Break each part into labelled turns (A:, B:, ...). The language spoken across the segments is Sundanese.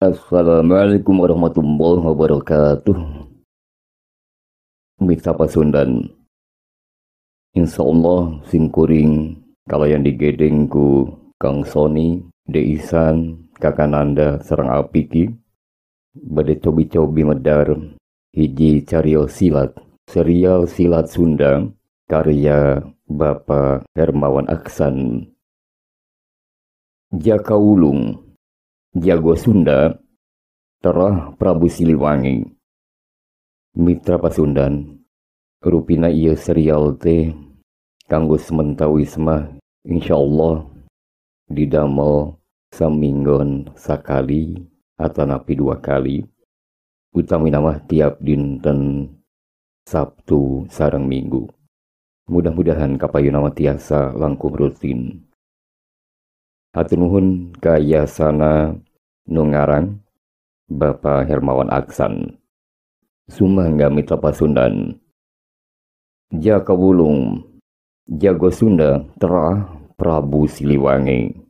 A: Assalamualaikum warahmatullahi wabarakatuh. Mitra Pasundan. Insyaallah sing kuring kalayan digedeng ku Kang Sony, Deisan, Kakananda sareng Apiki. Bade cobi-cobi medar hiji cariyos silat, serial silat Sunda karya Bapak Hermawan Aksan. Jaka Wulung Jago Sunda Terah Prabu Siliwangi. Mitra Pasundan, rupina ieu serial teh kanggo sementawisma insyaallah didamel saminggon sakali atanapi 2 kali, utami nama tiap dinten Sabtu sareng Minggu. Mudah-mudahan kapayu nama tiasa langkung rutin. Hatur nuhun ka yasana nu ngarang Bapak Hermawan Aksan. Sumangga Mitra Pasundan. Jaka Wulung Jago Sunda Terah Prabu Siliwangi.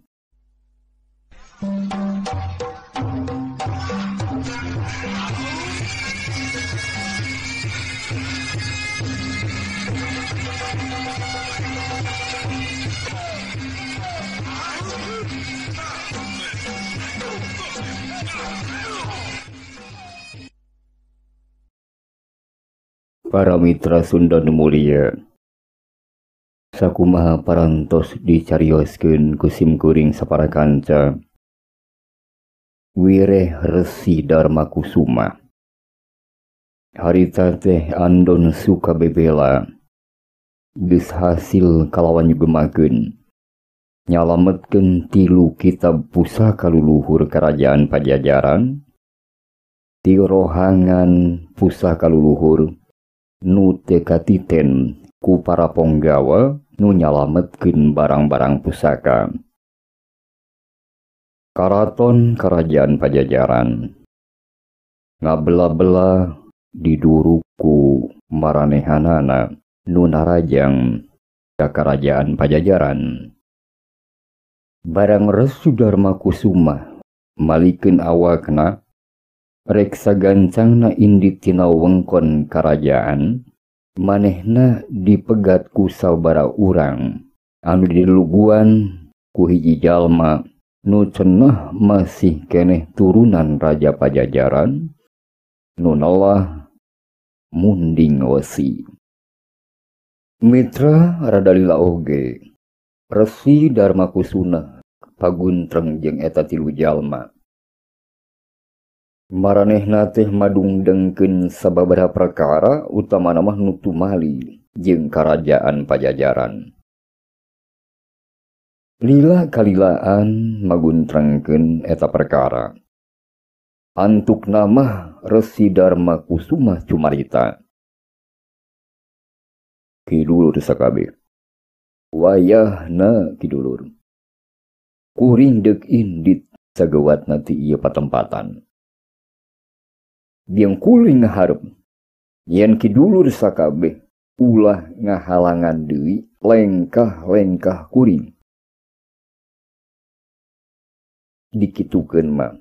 A: Para mitra Sunda nu mulia, sakumaha parantos dicarioskeun ku sim kuring saparakanca. Wireh Resi Dharma Kusuma. Harita teh andon suka bebela, geus hasil kalawan nyugemakeun nyalametkeun 3 kitab pusaka luluhur Kerajaan Pajajaran, 3 rohangan pusaka luluhur nu teu katiten ku para ponggawa nu nyalametkeun barang-barang pusaka. Karaton Kerajaan Pajajaran ngabela-bela diduruku maranehanana nu narajang ka Kerajaan Pajajaran. Barang Resu Dharma Kusuma malikeun awakna rek sagancangna indit tina wengkon karajaan, manehna dipegat ku sabara urang anu diluguan ku hiji jalma nu cenah masih keneh turunan Raja Pajajaran nu nalah munding wesi. Mitra radalila oge Resi Dharma Kusuna paguntreng jeung eta 3 jalma. Maranehna teh madungdengkeun sababaraha perkara utamana mah nu tumali jeung Kerajaan Pajajaran. Lila kalilaan maguntrengkeun eta perkara. Antukna mah Resi Dharma Kusuma cumarita. Kidulur sakabeh. Wayahna kidulur. Kuring deuk indit sagewatna ti ieu patempatan. Biang kuring ngaharep yen kidulur sakabeh ulah ngahalangan deui lengkah-lengkah kuring. Dikitukeun mah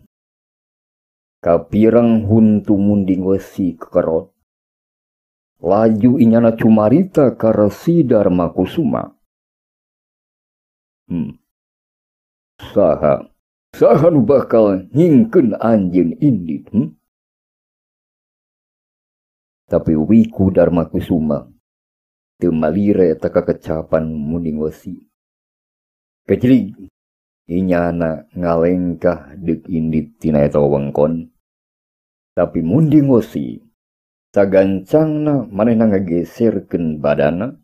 A: kapireng huntu munding wesi kekerot laju inyana cumarita ka Resi Dharma Kusuma. Saha nu bakal ngingkeun anjeun indit? Tapi wiku Dharma Kusuma teu malire eta kakecapan munding wesi. Kecilig inyana ngalengkah deuk indit tina eta wewengkon. Tapi munding wesi sagancangna manehna ngageserkeun badanna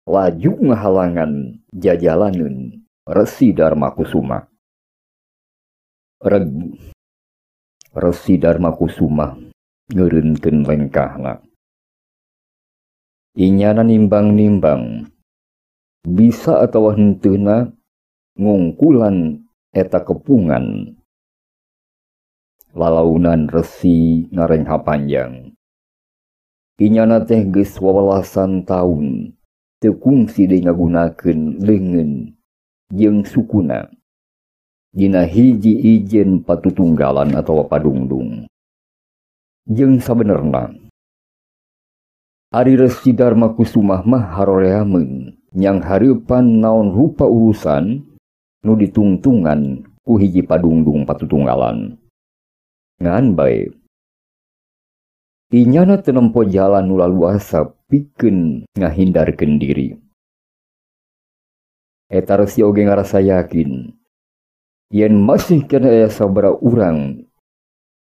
A: laju ngahalangan jajalaneun Resi Dharma Kusuma. Resi Dharma Kusuma ngeureunkeun lengkahna. Inyana nimbang-nimbang bisa atawa henteuna ngungkulan eta kepungan. Lalaunan Resi ngarengha panjang. Inyana teh geus 12 taun teu kungsi deui ngagunakeun leungeun jeung sukuna. dina hiji ijen patutunggalan atau padungdung. Jeung sabenerna Ari Resi Dharma Kusuma mah haroreameun nyang hareupan naon rupa urusan nu ditungtungan ku hiji padungdung patutunggalan. Ngan bae inyana teu nempo jalan nu laluasa pikeun ngahindarkeun diri. Eta Resi oge ngarasa yakin yen masih kena aya sabaraha urang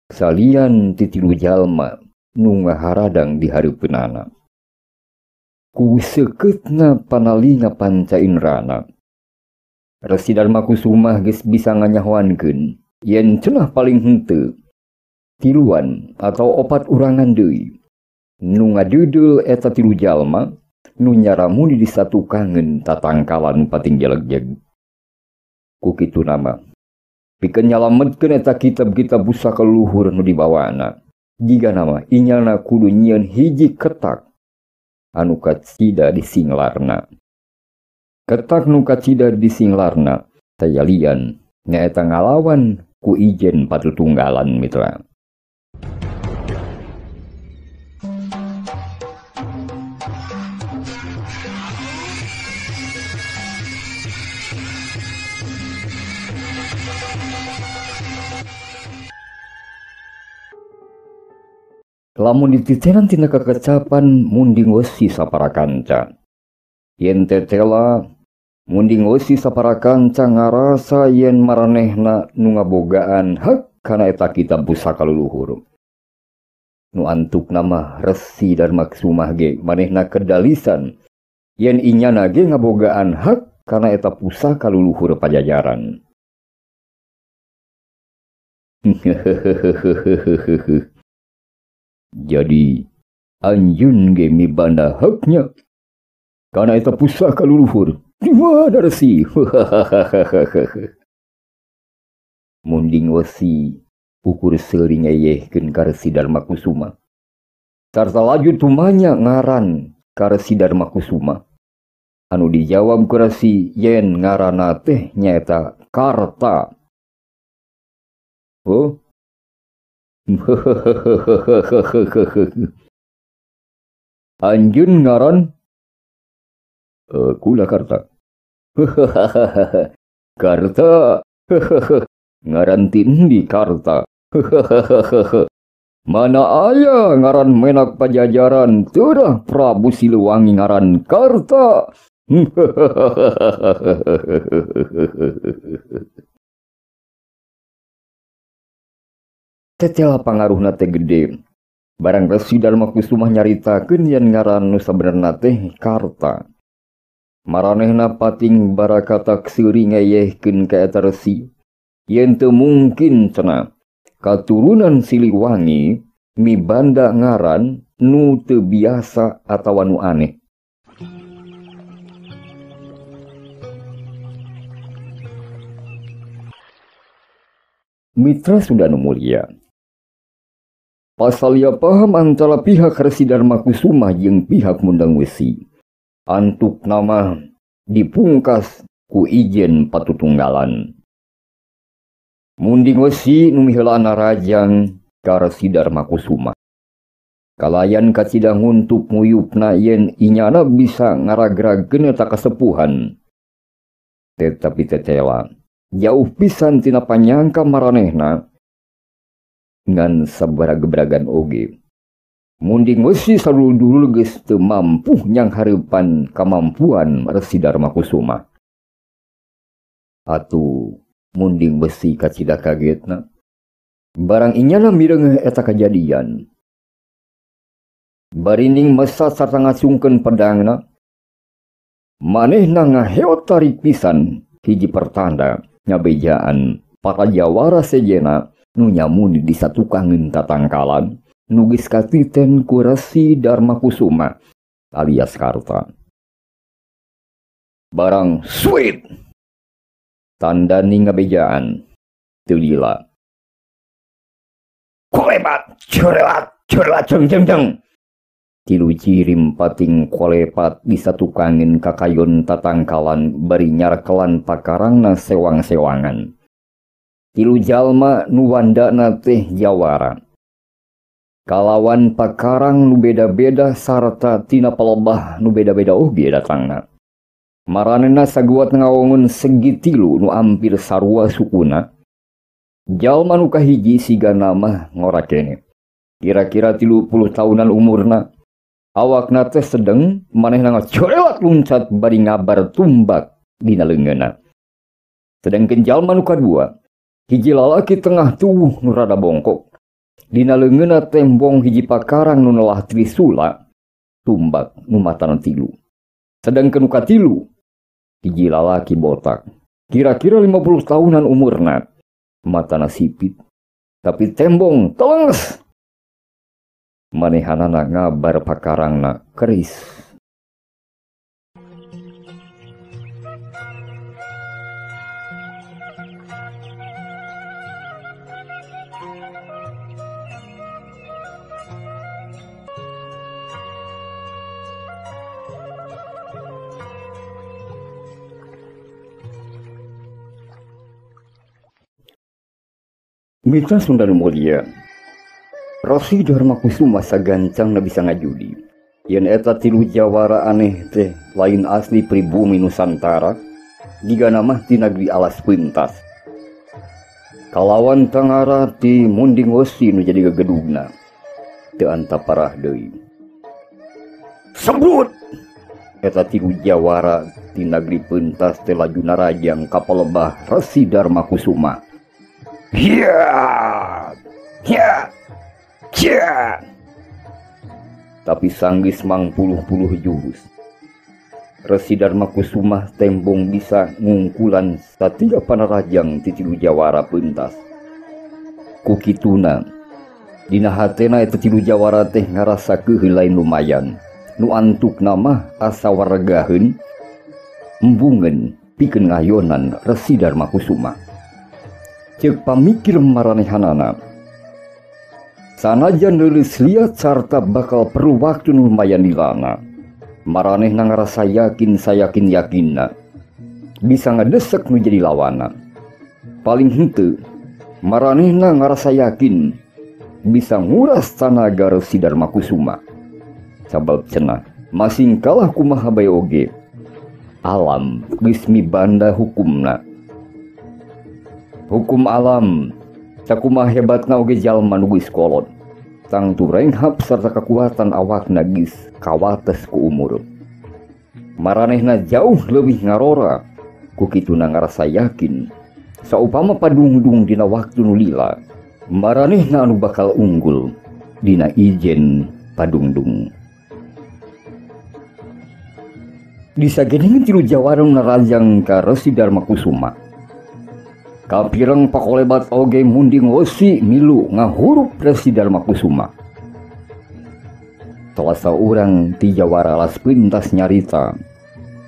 A: salian ti tilu jalma nu ngaharadang di hareupeunana. Ku sekeutna panalinga panca indrana, Resi Dharma Kusuma geus bisa nganyahoankeun yen cenah paling henteu tiluan atau 4 urangan deui nu ngadeudel eta tilu jalma nu nyaramuni di satukangeun tatangkalan pating jelegjeg. Ku kitu nama pikeun nyalametkeun eta kitab-kitab pusaka luhur nu dibawana. Jiga nama inyana kudu nyieun hiji ketak anu kacida di singlarna. Ketak nu kacida di singlarna sayalian nyaeta ngalawan ku ijen patutunggalan mitra. Lamun dititenan tina kakecapan munding wesi saparakanca. Yen tetela munding wesi saparakanca ngarasa yen maranehna nu ngabogaan hak kana eta kitab pusaka leluhur. Nu antukna mah Resi Dharma Kusuma ge manehna kedalisan yen inyana ge ngabogaan hak kana eta pusaka leluhur pajajaran. Jadi anjeun ge mibanda haknya kana eta pusaka leluhur. Di mana Resi? Munding wesi ukur seuri ngeyehkeun ka Resi Dharma Kusuma. Sarta laju tumanya ngaran ka Resi Dharma Kusuma. Anu dijawab ku Resi yen ngaranna teh nyaeta Karta. Oh, anjeun ngaran kula Karta. Karta. Ngaran tindi Karta. Mana aya ngaran menak pajajaran teudah Prabu Siliwangi ngaran Karta. Tetela pangaruhna teh gede. Barang Resi Dharma Kusuma nyaritakeun yen ngaran nu sabenerna teh Karta. Maranehna pating barakata seuri ngeyehkeun ka eta Resi yen teu mungkin cenah katurunan Siliwangi mibanda ngaran nu teu biasa atawa nu aneh. Mitra sudah nu mulia, pasalnya paham antara pihak Resi Dharma Kusuma jeung pihak Mundang Wesi. Antuk nama dipungkas ku ijen patutunggalan. Munding Wesi nu miheulana rajang ka Resi Dharma Kusuma. Kalayan kacida nguntuk nguyupna yen inyana bisa ngaragragkeun eta kasepuhan. Tetapi tetela jauh pisan tina panyangka maranehna ngan sabaraha gebragan oge. Munding Wesi sadulur geus teu mampu nyang hareupan kamampuan Resi Dharma Kusuma. Atuh munding Wesi kacida kagetna. Barang inyana mireungeuh eta kajadian. Barinding mesat sarta ngasungkeun pedangna. Manehna ngaheot tarik pisan hiji pertanda ngabejaan para jawara sejena nu nyamuni di satukangeun tatangkalan nu geus katiten ku Resi Dharma Kusuma alias Karta. Barang sweet tandani ngabejaan teu lila. Kolepat cerelat ceng. Tilu cirim pating kolepat di satukangeun kakayon tatangkalan bari nyarkelan pakarangna sewang-sewangan. Tilu jalma nu wandana teh jawara. Kalawan pakarang nu beda-beda sarta tina palebah nu beda-beda oge datangna. Maranena saguat ngawongun segi tilu nu ampir sarua sukuna. Jalma nu kahiji siga nama ngorakene. Kira-kira 30 tahunan umurna. Awakna teh sedeng manehna ngacorewat luncat bari ngabar tumbak dina leungeunna. Sedengkeun jalma nu kadua, hiji lalaki tengah tuwuh nu rada bongkok. Dina leungeunna tembong hiji pakarang nu neulah trisula, tumbak nu matana tilu. Sedengkeun nu katilu, hiji lalaki botak. Kira-kira 50 tahunan umurna, matana sipit, tapi tembong telenges. Manehanana ngabar pakarangna keris. Mitra Sunda nu mulia, Resi Darmakusuma sagancang na bisa ngajudi. Yen eta tilu jawara aneh teh lain asli pribumi Nusantara, digana mah ti negeri alas pintas. Kalawan tangara ti munding wesi nu jadi gegedugna, teu anta parah deui. Sebut! Eta tilu jawara ti negeri pintas teh laju narajang ka palebah Resi Darmakusuma. Hiya! Hiya! Hiya! Tapi sanggis mang puluh-puluh jurus. Resi Darmakusuma tembong bisa ngungkulan satiga panarajang ti tilu jawara pentas. Kukituna dina hatena eta tilu jawara teh ngarasakeun lain lumayan. Nu antuk nama asa wargaheun embungeun pikeun ngayonan Resi Darmakusuma. Ceuk pamikir maranehanana, sanajan leuleus liat sarta bakal perlu waktu nu lumayan dilana, maranehna ngarasa yakinna bisa ngadesek nu jadi lawana. Paling henteu maranehna ngarasa yakin bisa nguras tanaga Resi Darmakusuma. Sabab cenah masing kalah kumaha bae oge, alam geus mibanda hukumna. Hukum alam sakumaha hebatna oge jalma nu geus kolot, tangtu renghap sarta kekuatan awakna geus kawates ku umur. Maranehna jauh leuwih ngarora, kukituna ngarasa yakin saupama padungdung dina waktu nu lila, maranehna anu bakal unggul dina ijen padungdung. Disagedengeun tilu jawara narajang ka Resi Darmakusuma. Kapireng pakolebat oge munding wesi milu ngahurup Resi Darmakusuma. Salah saurang ti jawara alas pintas nyarita,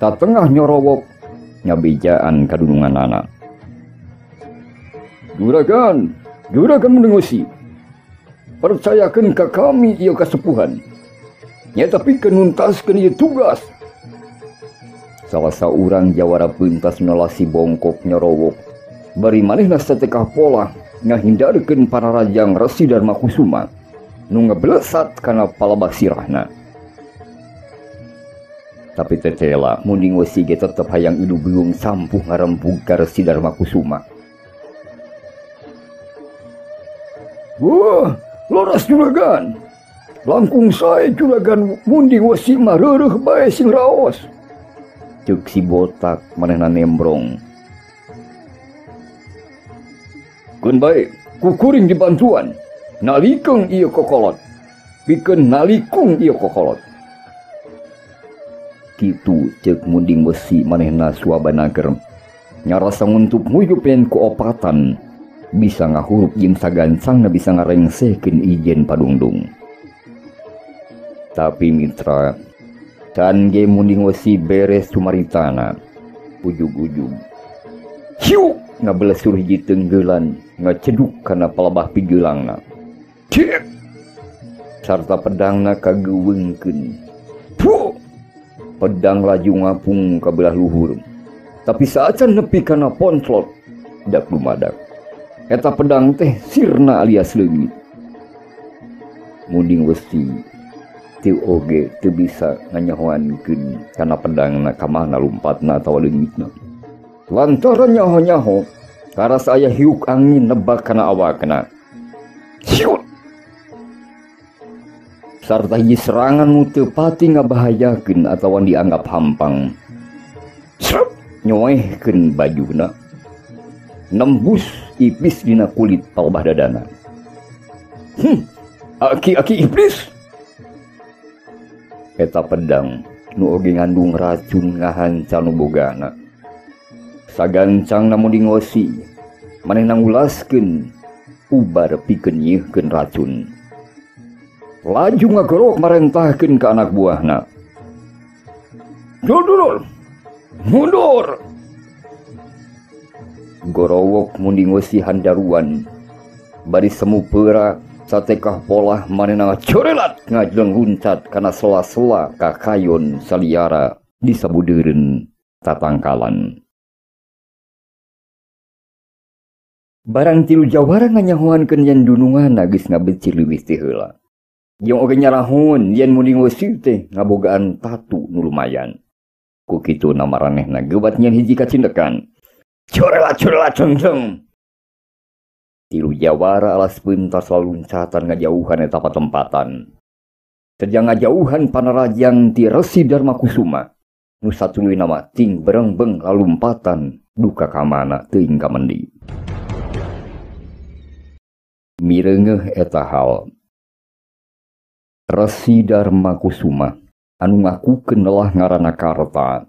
A: ta tengah nyorowok ngabejaan kadununganana. Juragan munding wesi, percayakeun ka kami ieu kasepuhan. Nya tapi kenuntaskeun ieu tugas. Salah saurang jawara pintas nolasi bongkok nyorowok. Bari manehna satekah pola ngahindarkeun panarajang Resi Darmakusuma nu ngeblesat kana palebah sirahna. Tapi tetela munding wesi ge tetep hayang ilu beung sampuh ngarempug ka Resi Darmakusuma. Wah, loras juragan. Langkung sae juragan munding wesi mah reureuh bae sing raos. Ceuk si botak manehna nembrong. Kun bae, kukuring dibantuan. Nalikung ieu kokolot. Pikeun nalikung ieu kokolot. Kitu ceuk munding wesi manehna suabanaker. Nyarasa nguntup nguyupen ku opatan. Bisa ngahurup jeung sagancangna bisa ngarengsehkeun ijen padungdung. Tapi mitra, can ge munding wesi beres sumaritana. Ujug-ujug hiu ngabelesur hiji tenggeulan ngaceduk kana palebah pigeulangna. Cek! Sarta pedangna kageuweungkeun. Puh! Pedang laju ngapung ka belah luhur. Tapi saacan nepi kana ponslot dak dumadak. Eta pedang teh sirna alias leungit. Munding westi teu oge teu bisa nganyahoankeun kana pedangna ka mana lumpatna atawa leungitna. Lantaran nyaho-nyaho karas aya hiuk angin nebak kana awakna. Siut! Sarta hiji serangan nu teu pati ngabahayakeun atawa dianggap hampang. Srep! Nyoehkeun bajuna. Nembus Iblis dina kulit palbah dadana. Aki-aki iblis. Eta pedang nu oge ngandung racun ngahanca nu bogana. Sagancang namun dingosi, manehna ngulaskeun ubar pikeun nyieunkeun racun. Laju ngagorok marentahkeun ka anak buahna. Dulur, mundur. Gorowok mun dingosi handaruan, bari semu peura satekah polah manehna corelat ngajleng luncat kana sela-sela ka kayon saliara di sabudeureun tatangkalan. Barang tilu jawara nganyahoankeun yen dununganna geus ngabecir leuwih teh heula. Yang oge nyarahun yen mun dingosi teh ngabogaan tatu nu lumayan. Ku kitu na maranehna geubat nyen hiji kacindekan. Corelat ceng-ceng. Tilu jawara alas pentas laluncatan ngajauhan eta patempatan. Sejang ngajauhan panarajang ti Resi Dharma Kusuma. Nu satuluy nama ting berengbeng lalumpatan duka kamana teuing kamendi. Mireungeuh eta hal. Resi Dharma Kusuma anu ngakukeun lelah ngaranna Karta.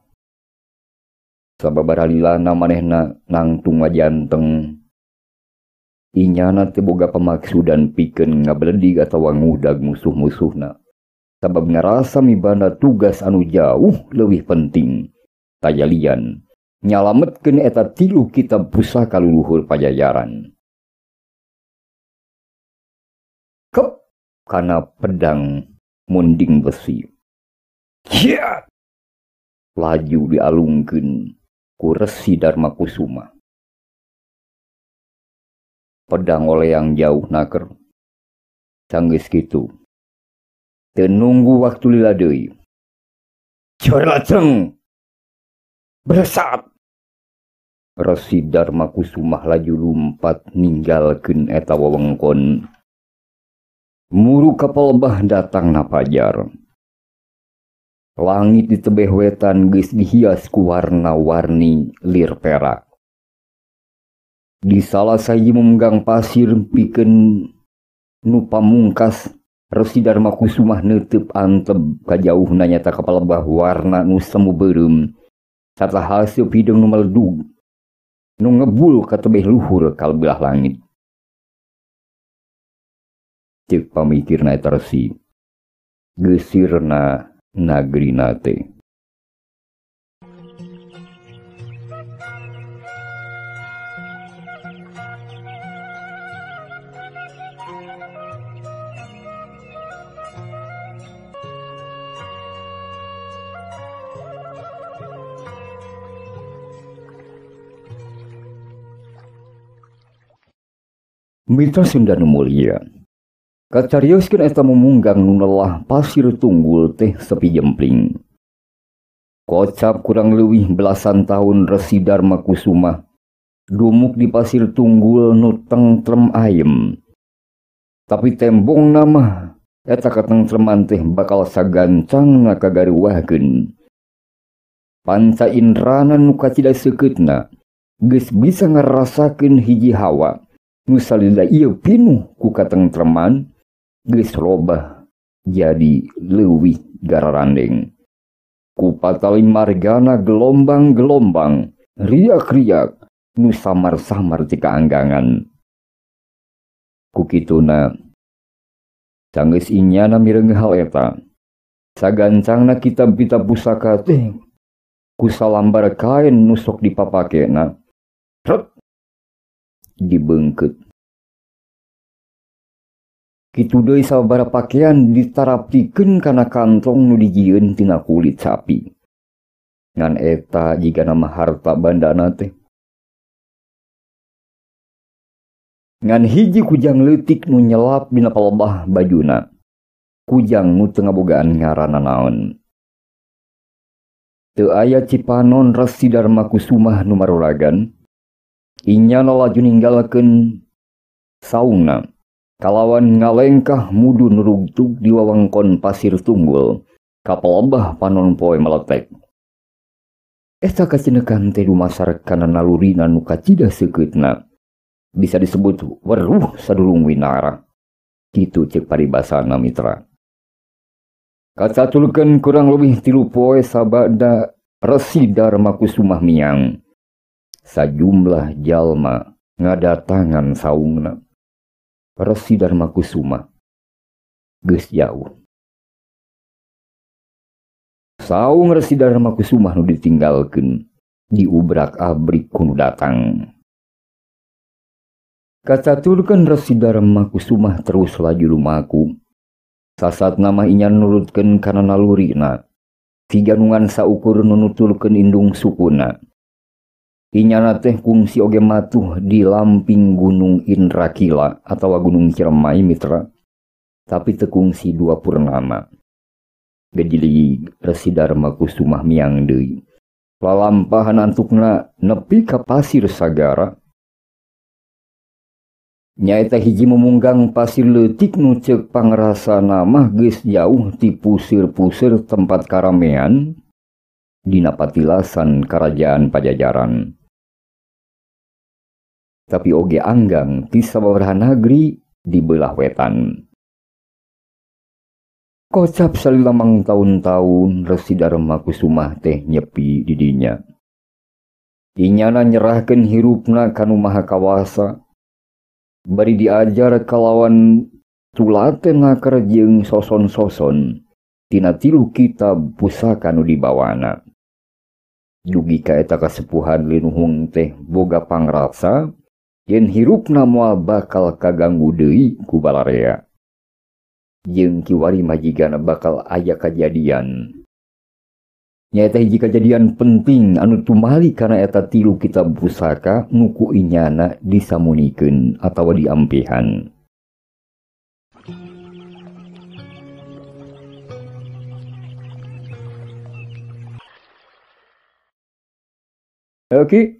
A: Sababaralilana manehna nangtung ngajanteng. Inyana teu boga pamaksudan pikeun ngabeledig atawa ngudag musuh-musuhna. Sabab ngarasa mibanda tugas anu jauh leuwih penting. Tayalian nyalametkeun eta tilu kitab pusaka luluhur pajajaran. Kep kana pedang munding besi. Cia! Laju dialungkeun ku Resi Dharma Kusuma. Pedang oleang jauh naker. Sanggeus kitu. Teu nunggu waktu lila deui. Corelaceng. Beresat. Resi Dharma Kusuma laju lumpat ninggalkeun eta wewengkon. Muru kapal bah datang na pajar. Langit di tebeh wetan geus dihias ku warna-warni lir perak. Di salah saji memenggang pasir pikeun nu pamungkas Resi Dharma Kusuma neuteup anteb kajauhna nyata kapal bah warna nu semu beureum sarta hasil pideng nu meledug nu ngebul ka tebeh luhur kalbelah langit. Cek pamikirna eta Resi geusirna nagrina teh. Mitra Sunda nu mulia, kacarioskeun eta memunggang nu lelah pasir tunggul teh sepi jempling. Kocap kurang leuwih belasan tahun Resi Dharma Kusuma dumuk di pasir tunggul nu tentrem ayem. Tapi tembong nama eta katentreman teh bakal sagancang kagaruwahkeun. Panca indrana nu kacida seukeutna geus bisa ngarasakeun hiji hawa nu salila ieu pinuh ku katentreman geus robah jadi leuwih gararandeng. Ku patali margana gelombang-gelombang riak-riak nu samar-samar ti kaanggangan. Ku kituna sanggeus inyana mireung hal eta sagancangna kitab-kitab pusaka teh ku salambar kain nu sok dipapakena rep dibeungkeut. Kitu deui sababaraha pakaian ditaraptikeun kana kantong nu dijieun tina kulit sapi. Ngan eta jigana mah harta bandana teh Ngan hiji kujang leutik nu nyelap dina palebah bajuna. Kujang nu teu ngabogaan ngaranna naon. Teu aya cipanon Resi Darmakusuma nu maruragan. Inyana laju ninggalkeun saungna. Kalawan ngalengkah mudun rugtug di wewengkon pasir tunggul. Kapalebah panon poe meletek. Eta kacinekan teh dumasar kana nalurina nu kacida seukeutna. Bisa disebut weruh sadurung winara. Kitu ceuk paribasana mitra. Kacatulkeun kurang lebih 3 poe sabada Resi Darmakusuma miang. Sajumlah jalma ngadatangan saungna. Resi Darmakusuma geus jauh. Saung Resi Darmakusuma nu ditinggalkeun diubrak-abrik ku nu datang. Kacaturkeun Resi Darmakusuma terus laju lumaku. Sasatna mah inya nurutkeun kana nalurina. Siganungan saukur nunutulkeun indung sukuna. Inyana teh kungsi oge matuh di lamping Gunung Indrakila atawa Gunung Ciremai mitra. Tapi teu kungsi 2 purnama. Gejili Resi Darmakusuma miang deui. Lalampahan antukna nepi ka pasir sagara. Nyaeta hiji memunggang pasir leutik nu ceuk pangrasana mah geus jauh ti puseur-puseur tempat karamean dina patilasan Karajaan Pajajaran. Tapi oge anggang ti sababaraha nagri di beulah wetan. Kocap salilamang tahun-tahun Resi Darmakusuma teh nyepi di dinya. Inyana nyerahkeun hirupna kanu Maha Kawasa. Bari diajar kalawan tulaten ngakar jeung soson-soson tina 3 kitab pusaka nu dibawana. Dugi ka eta kasepuhan linuhung teh boga pangrasa yen hirupna moal bakal kaganggu deui ku balarea. Jeung kiwari majigana bakal aya kajadian. Nyaeta hiji kajadian penting anu tumali kana eta 3 kitab pusaka nu ku inyana disamunikeun atawa diampehan. Oke.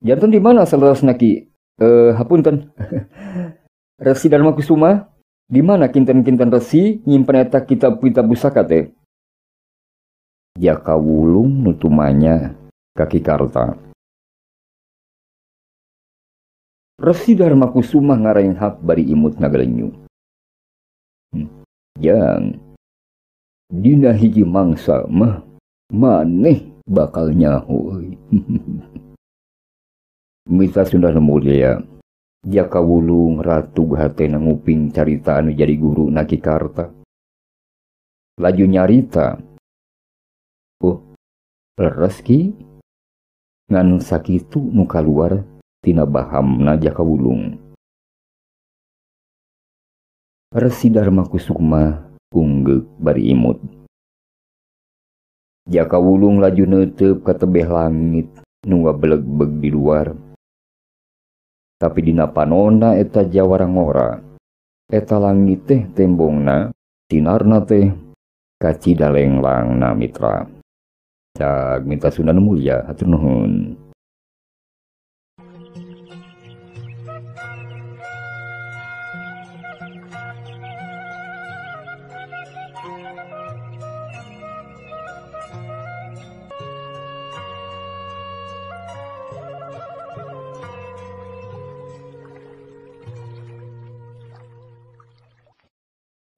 A: Janten di mana salerosna ki? Hapunten. Resi Darmakusuma, di mana kinten-kinten resi nyimpen eta kitab-kitab pusaka teh? Jakawulung nutumanya kaki Karta. Resi Darmakusuma ngarenghap bari imut ngagelenyu. Jang dina hiji mangsa mah maneh bakal nyaho. Mitra Sunda mulia, Jakawulung ratu hatena nguping carita anu jadi guru na Ki Karta. Laju nyarita, leres ki ngan sakitu nu kaluar tina bahamna Jakawulung. Resi Darmakusuma unggek bari imut. Jakawulung laju neuteup ka tebeh langit nu ngabeleg-beg di luar. Tapi dina panonna eta jawarangora. Eta langit teh tembongna, sinarna teh kacidalenglang mitra. Cag minta Sunda mulia hatur nuhun.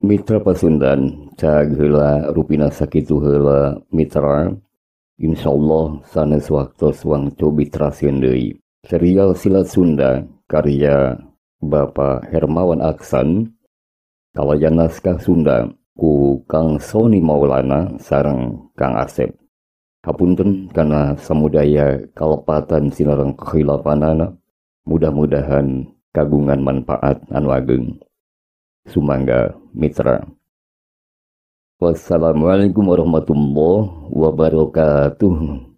A: Mitra Pasundan, cag heula rupina sakitu heula mitra. Insyaallah sanes waktos wangtu bitrasieun deui. Serial Silat Sunda karya Bapak Hermawan Aksan, kalayan naskah Sunda ku Kang Soni Maulana sareng Kang Asep. Hapunten kana samudaya kalepatan sinareng kehilafanana. Mudah-mudahan kagungan manfaat anu ageng. Sumangga mitra. Wassalamualaikum warahmatullahi wabarakatuh.